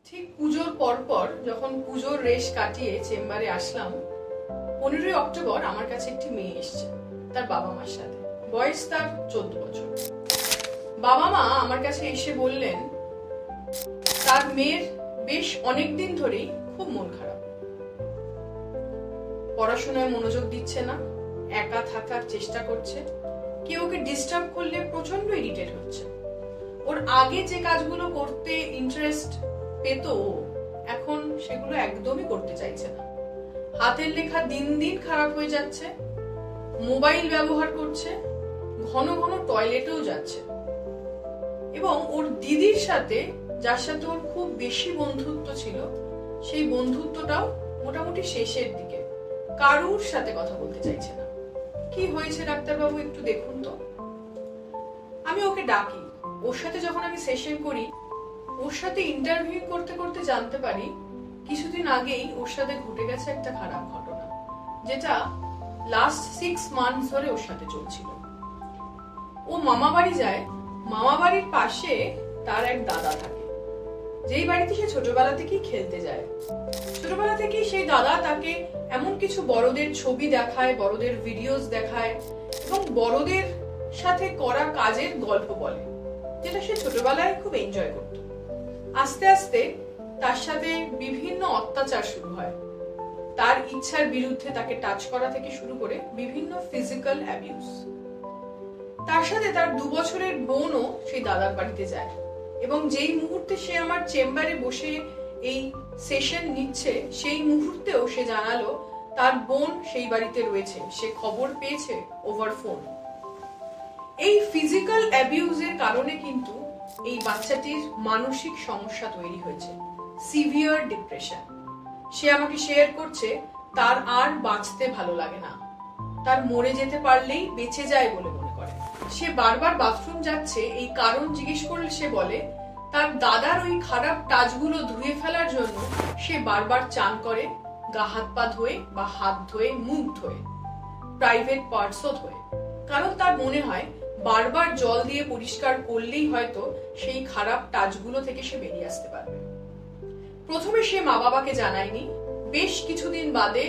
ঠিক পুজোর পরপর যখন পুজোর রেশ কাটিয়ে চেম্বারে আসলাম, 15ই অক্টোবর আমার কাছে একটি মেয়ে এসছে তার বাবা মার সাথে। বয়স তার 14 বছর। বাবা মা আমার কাছে এসে বললেন তার মেয়ের বেশ অনেকদিন ধরেই খুব মন খারাপ, পড়াশোনায় মনোযোগ দিচ্ছে না, একা থাকার চেষ্টা করছে, কেউ ওকে ডিস্টার্ব করলে প্রচন্ড ইরিটেট হচ্ছে। ওর আগে যে কাজগুলো করতে ইন্টারেস্ট পেত এখন সেগুলো একদমই করতে চাইছে না। হাতের লেখা দিন দিন খারাপ হয়ে যাচ্ছে, মোবাইল ব্যবহার করছে, ঘন ঘন টয়লেটেও যাচ্ছে। এবং ওর দিদির সাথে, যার সাথে ওর খুব বেশি বন্ধুত্ব ছিল, সেই বন্ধুত্বটাও মোটামুটি শেষের দিকে, কারুর সাথে কথা বলতে চাইছে না। কি হয়েছে ডাক্তারবাবু, একটু দেখুন তো। আমি ওকে ডাকি, ওর সাথে যখন আমি সেশন করি, ওর সাথে ইন্টারভিউ করতে করতে জানতে পারি কিছুদিন আগেই ওর সাথে ঘটে গেছে একটা খারাপ ঘটনা, যেটা লাস্ট 6 মান্থস ধরে ওর সাথে চলছিল। ও মামা বাড়ি যায়, মামা বাড়ির পাশে তার এক দাদা থাকে, যেই বাড়িতে সে ছোটবেলা থেকেই খেলতে যায়। ছোটবেলা থেকেই সেই দাদা তাকে এমন কিছু বড়দের ছবি দেখায়, বড়দের ভিডিওস দেখায় এবং বড়দের সাথে করা কাজের গল্প বলে, যেটা সে ছোটবেলায় খুব এনজয় করত। আস্তে আস্তে তার সাথে বিভিন্ন অত্যাচার শুরু হয়, তার ইচ্ছার বিরুদ্ধে তাকে টাচ করা থেকে শুরু করে বিভিন্ন ফিজিক্যাল অ্যাবিউজ। তার সাথে তার 2 বছরের বোনও সেই দাদার বাড়িতে যায়, এবং যেই মুহূর্তে সে আমার চেম্বারে বসে এই সেশন নিচ্ছে, সেই মুহূর্তেও সে জানালো তার বোন সেই বাড়িতে রয়েছে, সে খবর পেয়েছে ওভার ফোন। এই ফিজিক্যাল অ্যাবিউজের কারণে কিন্তু এই বাচ্চাটির মানসিক সমস্যা তৈরি হয়েছে, সিভিয়ার ডিপ্রেশন। সে আমাকে শেয়ার করছে তার আর বাঁচতে ভালো লাগে না, তার মরে যেতে পারলেই বেঁচে যায় বলে মনে করে। সে বারবার বাথরুম যাচ্ছে, এই কারণ জিজ্ঞেস করলে সে বলে তার দাদার ওই খারাপ টাচগুলো ধুয়ে ফেলার জন্য সে বারবার চান করে, গা হাত পা ধোয়ে বা হাত ধোয়ে, মুখ ধোয়ে, প্রাইভেট পার্টসও ধোয়ে। কারণ তার মনে হয় বারবার জল দিয়ে পরিষ্কার করলেই হয়তো সেই খারাপ টাচগুলো থেকে সে বেরিয়ে আসতে পারবে। প্রথমে সে মা বাবাকে জানায়নি, বেশ কিছুদিন বাদে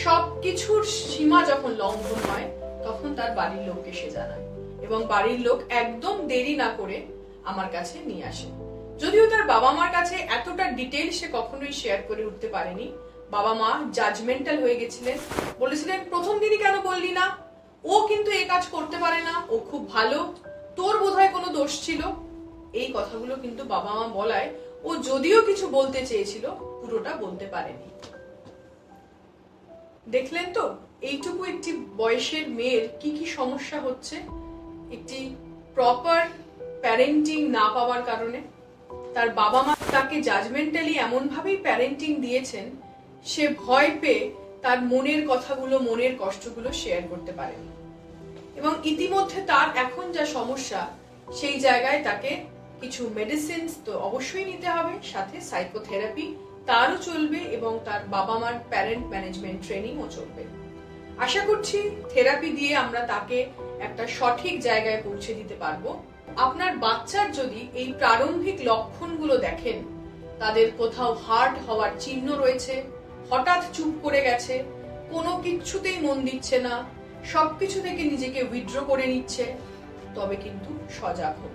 সবকিছুর সীমা যখন লঙ্ঘন হয় তখন তার বাড়ির লোককে সে জানায়, এবং বাড়ির লোক একদম দেরি না করে আমার কাছে নিয়ে আসে। যদিও তার বাবা মার কাছে এতটা ডিটেইল সে কখনোই শেয়ার করে উঠতে পারেনি। বাবা মা জাজমেন্টাল হয়ে গেছিলেন, বলেছিলেন প্রথম দিনই কেন বললি না, ও কিন্তু এই কাজ করতে পারে না, ও খুব ভালো, তোর বোধহয় কোনো দোষ ছিল। এই কথাগুলো কিন্তু বাবা মা বলায় ও যদিও কিছু বলতে চেয়েছিল পুরোটা বলতে পারেনি। দেখলেন তো এইটুকু একটি বয়সের মেয়ের কি কি সমস্যা হচ্ছে একটি প্রপার প্যারেন্টিং না পাওয়ার কারণে। তার বাবা মা তাকে জাজমেন্টালি এমন ভাবেই প্যারেন্টিং দিয়েছেন, সে ভয় পেয়ে তার মনের কথাগুলো, মনের কষ্টগুলো শেয়ার করতে পারেনি। এবং ইতিমধ্যে তার এখন যা সমস্যা, সেই জায়গায় তাকে কিছু মেডিসিনস তো অবশ্যই নিতে হবে, সাথে সাইকোথেরাপি তারও চলবে, এবং তার বাবা মার প্যারেন্ট ম্যানেজমেন্ট ট্রেনিংও চলবে। আশা করছি থেরাপি দিয়ে আমরা তাকে একটা সঠিক জায়গায় পৌঁছে দিতে পারবো। আপনার বাচ্চার যদি এই প্রারম্ভিক লক্ষণগুলো দেখেন, তাদের কোথাও হার্ট হওয়ার চিহ্ন রয়েছে, হঠাৎ চুপ করে গেছে, কোনো কিছুতেই মন দিচ্ছে না, সবকিছু থেকে নিজেকে উইথড্র করে নিচ্ছে, তবে কিন্তু সজাগ হোক।